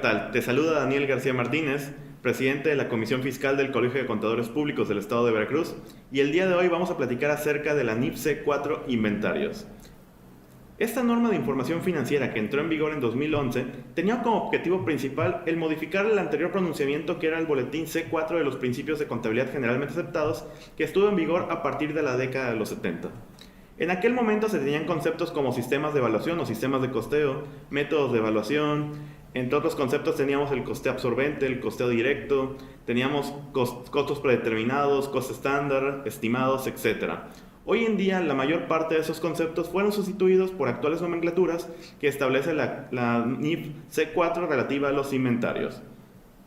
tal? Te saluda Daniel García Martínez, presidente de la Comisión Fiscal del Colegio de Contadores Públicos del Estado de Veracruz, y el día de hoy vamos a platicar acerca de la NIF C4 Inventarios. Esta norma de información financiera que entró en vigor en 2011 tenía como objetivo principal el modificar el anterior pronunciamiento que era el Boletín C4 de los Principios de Contabilidad Generalmente Aceptados, que estuvo en vigor a partir de la década de los 70. En aquel momento se tenían conceptos como sistemas de evaluación o sistemas de costeo, métodos de evaluación. Entre otros conceptos teníamos el costeo absorbente, el costeo directo, teníamos costos predeterminados, coste estándar, estimados, etc. Hoy en día la mayor parte de esos conceptos fueron sustituidos por actuales nomenclaturas que establece la NIF C4 relativa a los inventarios.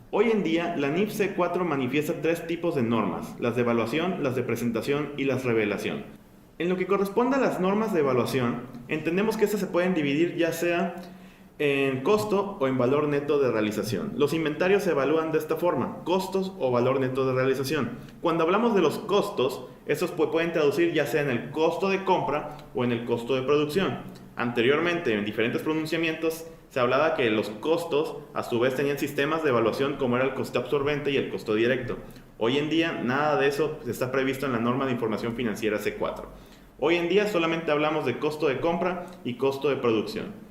Hoy en día la NIF C4 manifiesta tres tipos de normas: las de evaluación, las de presentación y las de revelación. En lo que corresponde a las normas de evaluación, entendemos que estas se pueden dividir ya sea en costo o en valor neto de realización. Los inventarios se evalúan de esta forma: costos o valor neto de realización. Cuando hablamos de los costos, estos pueden traducir ya sea en el costo de compra o en el costo de producción. Anteriormente, en diferentes pronunciamientos, se hablaba que los costos a su vez tenían sistemas de evaluación como era el costo absorbente y el costo directo. Hoy en día nada de eso está previsto en la norma de información financiera C4. Hoy en día solamente hablamos de costo de compra y costo de producción.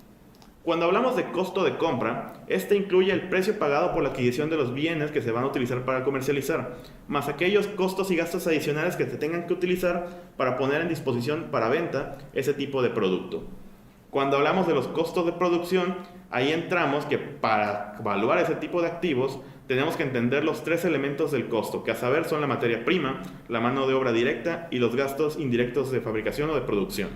Cuando hablamos de costo de compra, este incluye el precio pagado por la adquisición de los bienes que se van a utilizar para comercializar, más aquellos costos y gastos adicionales que se tengan que utilizar para poner en disposición para venta ese tipo de producto. Cuando hablamos de los costos de producción, ahí entramos que para evaluar ese tipo de activos tenemos que entender los tres elementos del costo, que a saber son la materia prima, la mano de obra directa y los gastos indirectos de fabricación o de producción.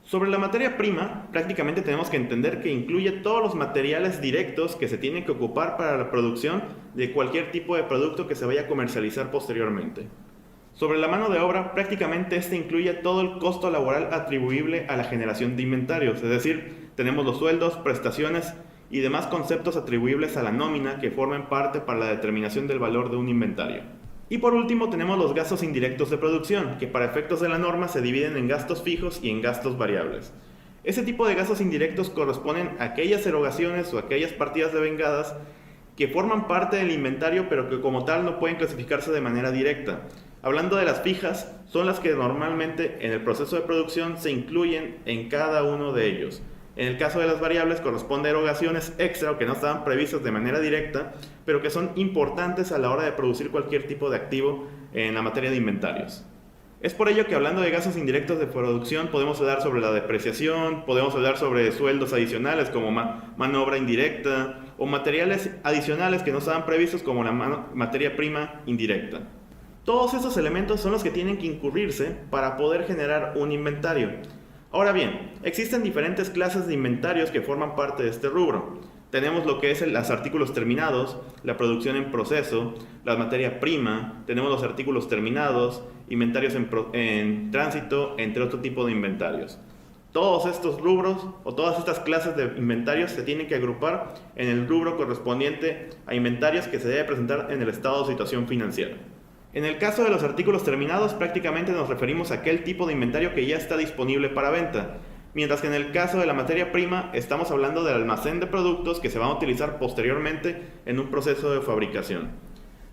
Sobre la materia prima, prácticamente tenemos que entender que incluye todos los materiales directos que se tienen que ocupar para la producción de cualquier tipo de producto que se vaya a comercializar posteriormente. Sobre la mano de obra, prácticamente este incluye todo el costo laboral atribuible a la generación de inventarios, es decir, tenemos los sueldos, prestaciones y demás conceptos atribuibles a la nómina que forman parte para la determinación del valor de un inventario. Y por último tenemos los gastos indirectos de producción, que para efectos de la norma se dividen en gastos fijos y en gastos variables. Ese tipo de gastos indirectos corresponden a aquellas erogaciones o aquellas partidas devengadas que forman parte del inventario pero que como tal no pueden clasificarse de manera directa. Hablando de las fijas, son las que normalmente en el proceso de producción se incluyen en cada uno de ellos. En el caso de las variables corresponde a erogaciones extra o que no estaban previstas de manera directa, pero que son importantes a la hora de producir cualquier tipo de activo en la materia de inventarios. Es por ello que hablando de gastos indirectos de producción podemos hablar sobre la depreciación, podemos hablar sobre sueldos adicionales como mano obra indirecta o materiales adicionales que no estaban previstos como la materia prima indirecta. Todos estos elementos son los que tienen que incurrirse para poder generar un inventario. Ahora bien, existen diferentes clases de inventarios que forman parte de este rubro. Tenemos lo que es los artículos terminados, la producción en proceso, la materia prima, tenemos los artículos terminados, inventarios en tránsito, entre otro tipo de inventarios. Todos estos rubros o todas estas clases de inventarios se tienen que agrupar en el rubro correspondiente a inventarios que se debe presentar en el estado de situación financiera. En el caso de los artículos terminados, prácticamente nos referimos a aquel tipo de inventario que ya está disponible para venta, mientras que en el caso de la materia prima estamos hablando del almacén de productos que se van a utilizar posteriormente en un proceso de fabricación.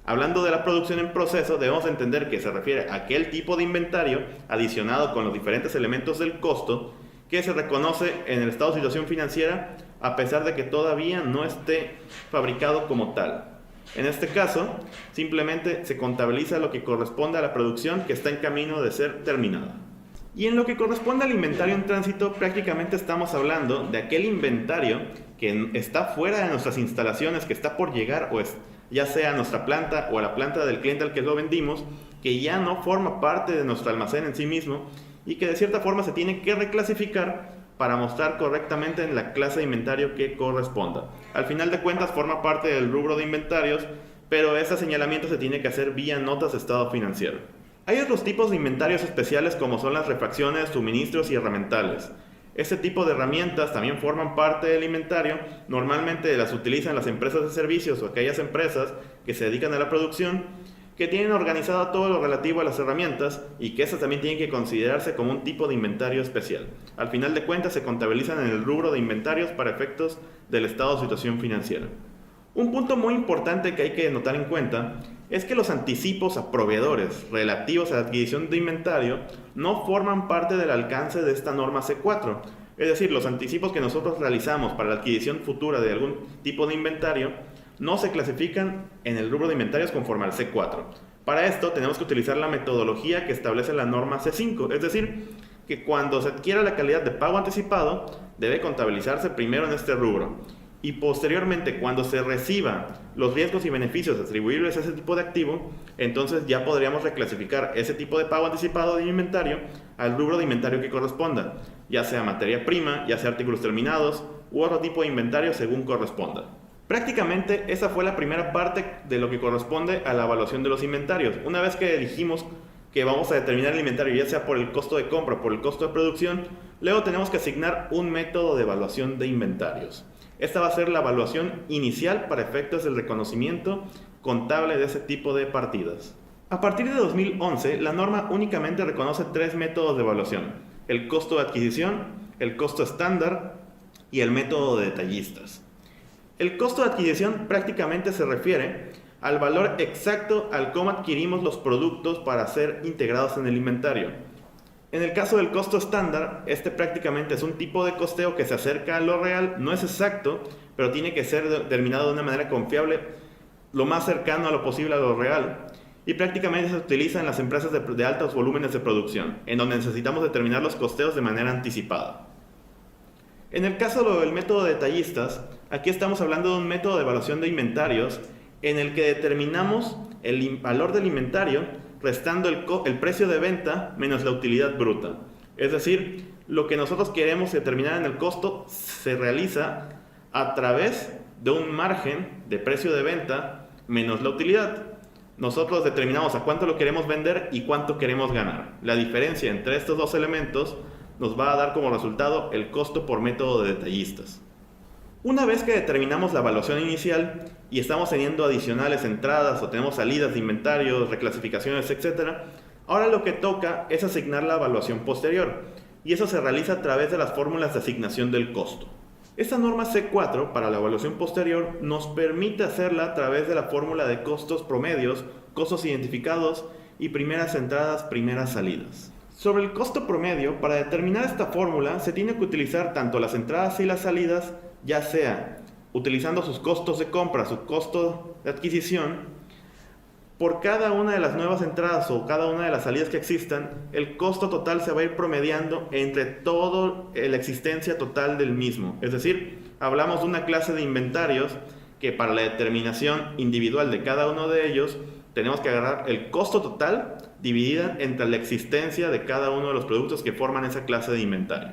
Hablando de la producción en proceso, debemos entender que se refiere a aquel tipo de inventario adicionado con los diferentes elementos del costo que se reconoce en el estado de situación financiera a pesar de que todavía no esté fabricado como tal. En este caso, simplemente se contabiliza lo que corresponde a la producción que está en camino de ser terminada. Y en lo que corresponde al inventario en tránsito, prácticamente estamos hablando de aquel inventario que está fuera de nuestras instalaciones, que está por llegar, o ya sea a nuestra planta o a la planta del cliente al que lo vendimos, que ya no forma parte de nuestro almacén en sí mismo y que de cierta forma se tiene que reclasificar para mostrar correctamente en la clase de inventario que corresponda. Al final de cuentas forma parte del rubro de inventarios, pero ese señalamiento se tiene que hacer vía notas de estado financiero. Hay otros tipos de inventarios especiales como son las refacciones, suministros y herramientales. Este tipo de herramientas también forman parte del inventario, normalmente las utilizan las empresas de servicios o aquellas empresas que se dedican a la producción, que tienen organizado todo lo relativo a las herramientas y que estas también tienen que considerarse como un tipo de inventario especial. Al final de cuentas se contabilizan en el rubro de inventarios para efectos del estado de situación financiera. Un punto muy importante que hay que notar en cuenta es que los anticipos a proveedores relativos a la adquisición de inventario no forman parte del alcance de esta norma C4. Es decir, los anticipos que nosotros realizamos para la adquisición futura de algún tipo de inventario no se clasifican en el rubro de inventarios conforme al C4. Para esto tenemos que utilizar la metodología que establece la norma C5, es decir, que cuando se adquiera la calidad de pago anticipado, debe contabilizarse primero en este rubro. Y posteriormente, cuando se reciba los riesgos y beneficios atribuibles a ese tipo de activo, entonces ya podríamos reclasificar ese tipo de pago anticipado de inventario al rubro de inventario que corresponda, ya sea materia prima, ya sea artículos terminados u otro tipo de inventario según corresponda. Prácticamente esa fue la primera parte de lo que corresponde a la evaluación de los inventarios. Una vez que dijimos que vamos a determinar el inventario, ya sea por el costo de compra o por el costo de producción, luego tenemos que asignar un método de evaluación de inventarios. Esta va a ser la evaluación inicial para efectos del reconocimiento contable de ese tipo de partidas. A partir de 2011, la norma únicamente reconoce 3 métodos de evaluación: el costo de adquisición, el costo estándar y el método de detallistas. El costo de adquisición prácticamente se refiere al valor exacto al cómo adquirimos los productos para ser integrados en el inventario. En el caso del costo estándar, este prácticamente es un tipo de costeo que se acerca a lo real, no es exacto, pero tiene que ser determinado de una manera confiable, lo más cercano a lo posible a lo real. Y prácticamente se utiliza en las empresas de altos volúmenes de producción, en donde necesitamos determinar los costeos de manera anticipada. En el caso del método de detallistas, aquí estamos hablando de un método de evaluación de inventarios en el que determinamos el valor del inventario restando el precio de venta menos la utilidad bruta. Es decir, lo que nosotros queremos determinar en el costo se realiza a través de un margen de precio de venta menos la utilidad. Nosotros determinamos a cuánto lo queremos vender y cuánto queremos ganar. La diferencia entre estos dos elementos nos va a dar como resultado el costo por método de detallistas. Una vez que determinamos la evaluación inicial y estamos teniendo adicionales entradas o tenemos salidas de inventarios, reclasificaciones, etc., ahora lo que toca es asignar la evaluación posterior, y eso se realiza a través de las fórmulas de asignación del costo. Esta norma C4 para la evaluación posterior nos permite hacerla a través de la fórmula de costos promedios, costos identificados y primeras entradas, primeras salidas. Sobre el costo promedio, para determinar esta fórmula se tiene que utilizar tanto las entradas y las salidas, ya sea utilizando sus costos de compra, su costo de adquisición. Por cada una de las nuevas entradas o cada una de las salidas que existan, el costo total se va a ir promediando entre toda la existencia total del mismo. Es decir, hablamos de una clase de inventarios que para la determinación individual de cada uno de ellos, tenemos que agarrar el costo total dividida entre la existencia de cada uno de los productos que forman esa clase de inventario.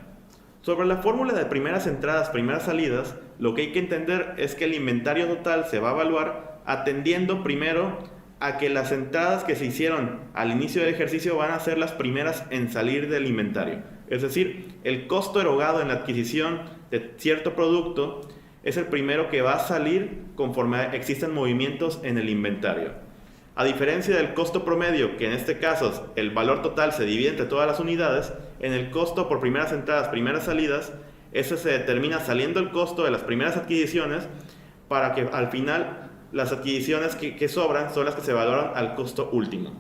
Sobre la fórmula de primeras entradas, primeras salidas, lo que hay que entender es que el inventario total se va a evaluar atendiendo primero a que las entradas que se hicieron al inicio del ejercicio van a ser las primeras en salir del inventario. Es decir, el costo erogado en la adquisición de cierto producto es el primero que va a salir conforme existen movimientos en el inventario. A diferencia del costo promedio, que en este caso el valor total se divide entre todas las unidades, en el costo por primeras entradas, primeras salidas, ese se determina saliendo el costo de las primeras adquisiciones para que al final las adquisiciones que sobran son las que se valoran al costo último.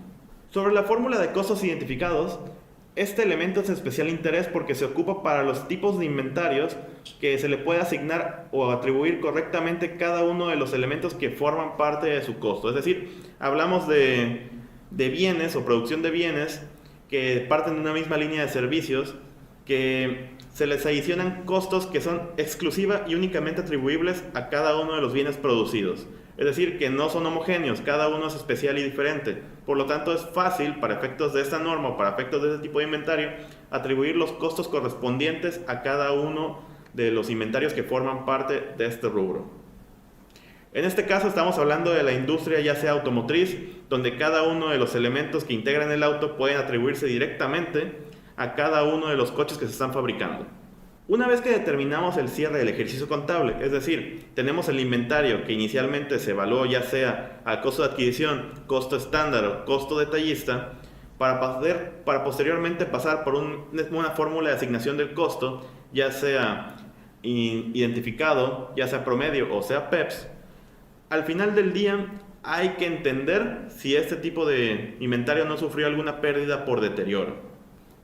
Sobre la fórmula de costos identificados, este elemento es de especial interés porque se ocupa para los tipos de inventarios que se le puede asignar o atribuir correctamente cada uno de los elementos que forman parte de su costo. Es decir, hablamos de bienes o producción de bienes que parten de una misma línea de servicios que se les adicionan costos que son exclusiva y únicamente atribuibles a cada uno de los bienes producidos. Es decir, que no son homogéneos, cada uno es especial y diferente. Por lo tanto, es fácil, para efectos de esta norma o para efectos de este tipo de inventario, atribuir los costos correspondientes a cada uno de los inventarios que forman parte de este rubro. En este caso estamos hablando de la industria ya sea automotriz, donde cada uno de los elementos que integran el auto pueden atribuirse directamente a cada uno de los coches que se están fabricando. Una vez que determinamos el cierre del ejercicio contable, es decir, tenemos el inventario que inicialmente se evaluó ya sea al costo de adquisición, costo estándar o costo detallista, para posteriormente pasar por una fórmula de asignación del costo, ya sea identificado, ya sea promedio o sea PEPS, Al final del día hay que entender si este tipo de inventario no sufrió alguna pérdida por deterioro.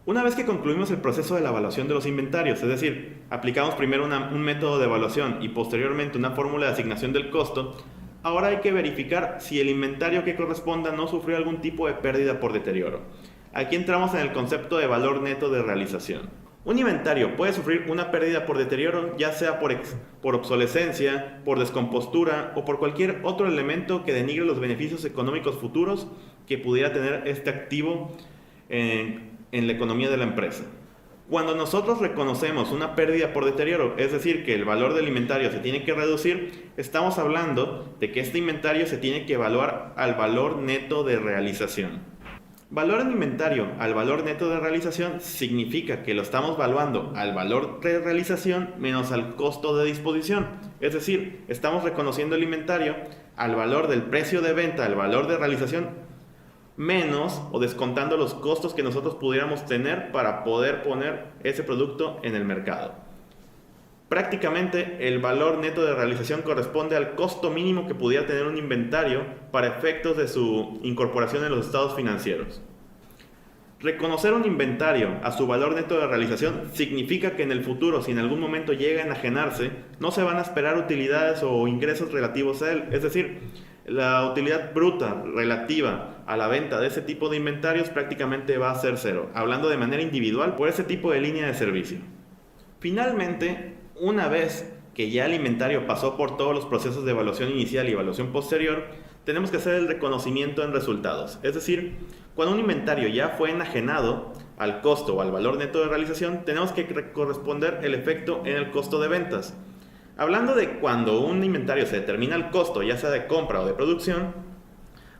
Una vez que concluimos el proceso de la evaluación de los inventarios, es decir, aplicamos primero un método de evaluación y posteriormente una fórmula de asignación del costo, ahora hay que verificar si el inventario que corresponda no sufrió algún tipo de pérdida por deterioro. Aquí entramos en el concepto de valor neto de realización. Un inventario puede sufrir una pérdida por deterioro, ya sea por obsolescencia, por descompostura o por cualquier otro elemento que denigre los beneficios económicos futuros que pudiera tener este activo en la economía de la empresa. Cuando nosotros reconocemos una pérdida por deterioro, es decir, que el valor del inventario se tiene que reducir, estamos hablando de que este inventario se tiene que evaluar al valor neto de realización. Valor en inventario al valor neto de realización significa que lo estamos valuando al valor de realización menos al costo de disposición. Es decir, estamos reconociendo el inventario al valor del precio de venta, al valor de realización, menos o descontando los costos que nosotros pudiéramos tener para poder poner ese producto en el mercado. Prácticamente el valor neto de realización corresponde al costo mínimo que pudiera tener un inventario para efectos de su incorporación en los estados financieros. Reconocer un inventario a su valor neto de realización significa que en el futuro, si en algún momento llega a enajenarse, no se van a esperar utilidades o ingresos relativos a él. Es decir, la utilidad bruta relativa a la venta de ese tipo de inventarios prácticamente va a ser cero, hablando de manera individual por ese tipo de línea de servicio. Finalmente, una vez que ya el inventario pasó por todos los procesos de evaluación inicial y evaluación posterior, tenemos que hacer el reconocimiento en resultados. Es decir, cuando un inventario ya fue enajenado al costo o al valor neto de realización, tenemos que corresponder el efecto en el costo de ventas. Hablando de cuando un inventario se determina el costo, ya sea de compra o de producción,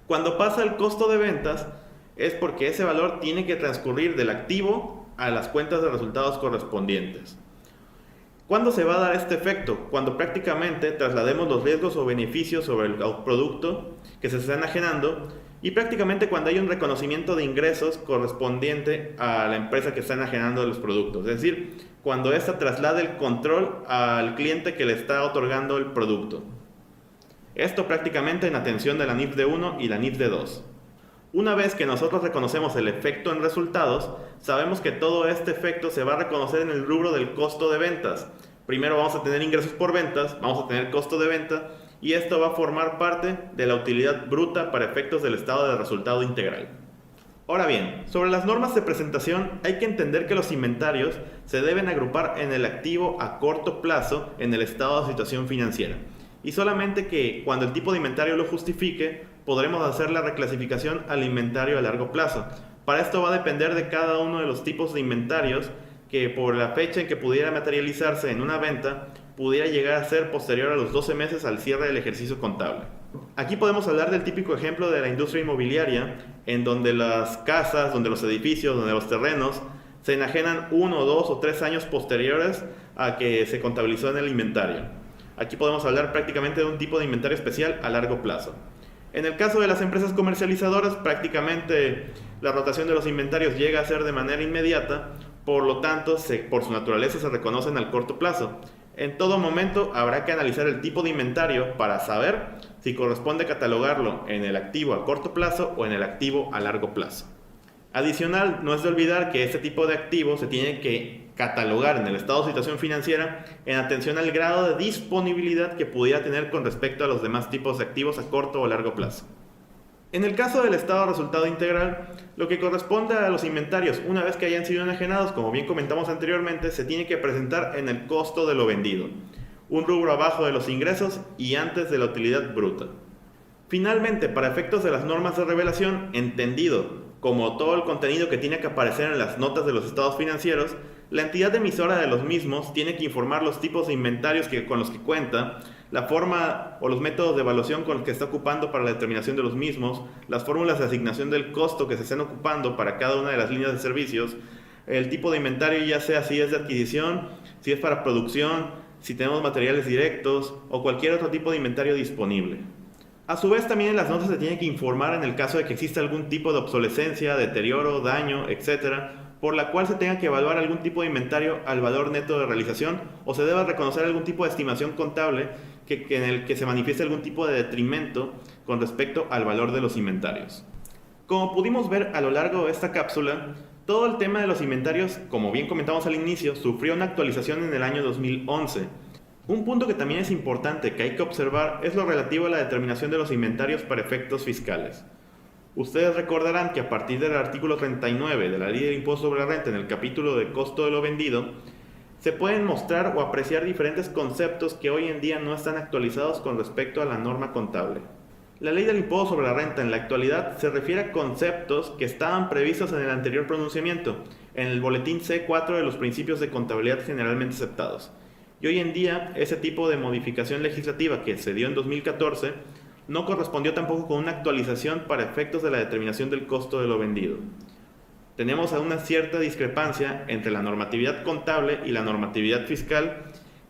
cuando pasa el costo de ventas es porque ese valor tiene que transcurrir del activo a las cuentas de resultados correspondientes. ¿Cuándo se va a dar este efecto? Cuando prácticamente traslademos los riesgos o beneficios sobre el producto que se está enajenando y prácticamente cuando hay un reconocimiento de ingresos correspondiente a la empresa que está enajenando los productos. Es decir, cuando ésta traslade el control al cliente que le está otorgando el producto. Esto prácticamente en atención de la NIF D1 y la NIF D2. Una vez que nosotros reconocemos el efecto en resultados, sabemos que todo este efecto se va a reconocer en el rubro del costo de ventas. Primero vamos a tener ingresos por ventas, vamos a tener costo de venta y esto va a formar parte de la utilidad bruta para efectos del estado de resultado integral. Ahora bien, sobre las normas de presentación hay que entender que los inventarios se deben agrupar en el activo a corto plazo en el estado de situación financiera y solamente que cuando el tipo de inventario lo justifique podremos hacer la reclasificación al inventario a largo plazo. Para esto va a depender de cada uno de los tipos de inventarios que por la fecha en que pudiera materializarse en una venta pudiera llegar a ser posterior a los 12 meses al cierre del ejercicio contable. Aquí podemos hablar del típico ejemplo de la industria inmobiliaria, en donde las casas, donde los edificios, donde los terrenos se enajenan 1, 2 o 3 años posteriores a que se contabilizó en el inventario. Aquí podemos hablar prácticamente de un tipo de inventario especial a largo plazo. En el caso de las empresas comercializadoras, prácticamente la rotación de los inventarios llega a ser de manera inmediata, por lo tanto, por su naturaleza se reconocen al corto plazo. En todo momento habrá que analizar el tipo de inventario para saber si corresponde catalogarlo en el activo a corto plazo o en el activo a largo plazo. Adicional, no es de olvidar que este tipo de activos se tiene que catalogar en el estado de situación financiera en atención al grado de disponibilidad que pudiera tener con respecto a los demás tipos de activos a corto o largo plazo. En el caso del estado de resultado integral, lo que corresponde a los inventarios una vez que hayan sido enajenados, como bien comentamos anteriormente, se tiene que presentar en el costo de lo vendido, un rubro abajo de los ingresos y antes de la utilidad bruta. Finalmente, para efectos de las normas de revelación, entendido como todo el contenido que tiene que aparecer en las notas de los estados financieros, la entidad emisora de los mismos tiene que informar los tipos de inventarios con los que cuenta, la forma o los métodos de evaluación con los que está ocupando para la determinación de los mismos, las fórmulas de asignación del costo que se estén ocupando para cada una de las líneas de servicios, el tipo de inventario, ya sea si es de adquisición, si es para producción, si tenemos materiales directos o cualquier otro tipo de inventario disponible. A su vez, también en las notas se tiene que informar en el caso de que exista algún tipo de obsolescencia, deterioro, daño, etc., por la cual se tenga que evaluar algún tipo de inventario al valor neto de realización o se deba reconocer algún tipo de estimación contable en el que se manifieste algún tipo de detrimento con respecto al valor de los inventarios. Como pudimos ver a lo largo de esta cápsula, todo el tema de los inventarios, como bien comentamos al inicio, sufrió una actualización en el año 2011. Un punto que también es importante que hay que observar es lo relativo a la determinación de los inventarios para efectos fiscales. Ustedes recordarán que a partir del artículo 39 de la Ley del Impuesto sobre la Renta en el capítulo de costo de lo vendido, se pueden mostrar o apreciar diferentes conceptos que hoy en día no están actualizados con respecto a la norma contable. La Ley del Impuesto sobre la Renta en la actualidad se refiere a conceptos que estaban previstos en el anterior pronunciamiento, en el Boletín C4 de los Principios de Contabilidad Generalmente Aceptados. Y hoy en día, ese tipo de modificación legislativa que se dio en 2014 no correspondió tampoco con una actualización para efectos de la determinación del costo de lo vendido. Tenemos una cierta discrepancia entre la normatividad contable y la normatividad fiscal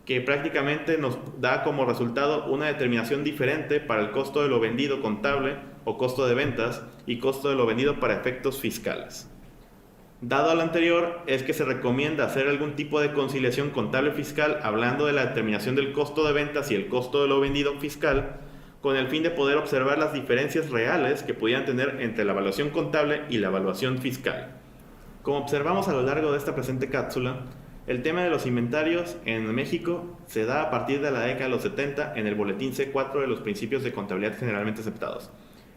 que prácticamente nos da como resultado una determinación diferente para el costo de lo vendido contable o costo de ventas y costo de lo vendido para efectos fiscales. Dado lo anterior, es que se recomienda hacer algún tipo de conciliación contable fiscal hablando de la determinación del costo de ventas y el costo de lo vendido fiscal, con el fin de poder observar las diferencias reales que pudieran tener entre la evaluación contable y la evaluación fiscal. Como observamos a lo largo de esta presente cápsula, el tema de los inventarios en México se da a partir de la década de los 70 en el Boletín C4 de los Principios de Contabilidad Generalmente Aceptados.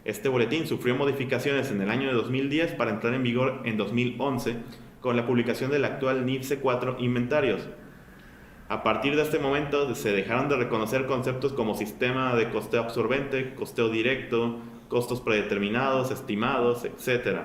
Este boletín sufrió modificaciones en el año de 2010 para entrar en vigor en 2011 con la publicación del actual NIF C4 Inventarios. A partir de este momento se dejaron de reconocer conceptos como sistema de costeo absorbente, costeo directo, costos predeterminados, estimados, etc.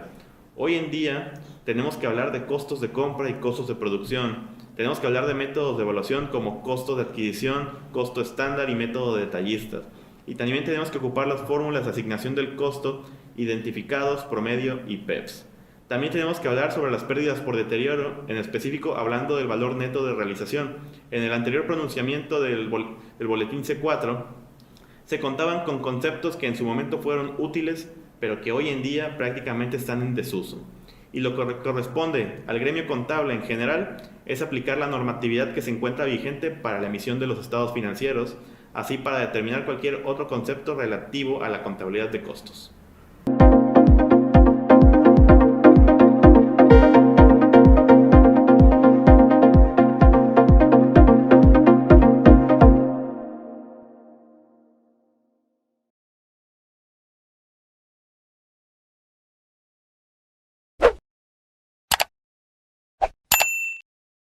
Hoy en día tenemos que hablar de costos de compra y costos de producción. Tenemos que hablar de métodos de evaluación como costo de adquisición, costo estándar y método de detallistas. Y también tenemos que ocupar las fórmulas de asignación del costo, identificados, promedio y PEPs. También tenemos que hablar sobre las pérdidas por deterioro, en específico hablando del valor neto de realización. En el anterior pronunciamiento del boletín C4 se contaban con conceptos que en su momento fueron útiles, pero que hoy en día prácticamente están en desuso. Y lo que corresponde al gremio contable en general es aplicar la normatividad que se encuentra vigente para la emisión de los estados financieros, así para determinar cualquier otro concepto relativo a la contabilidad de costos.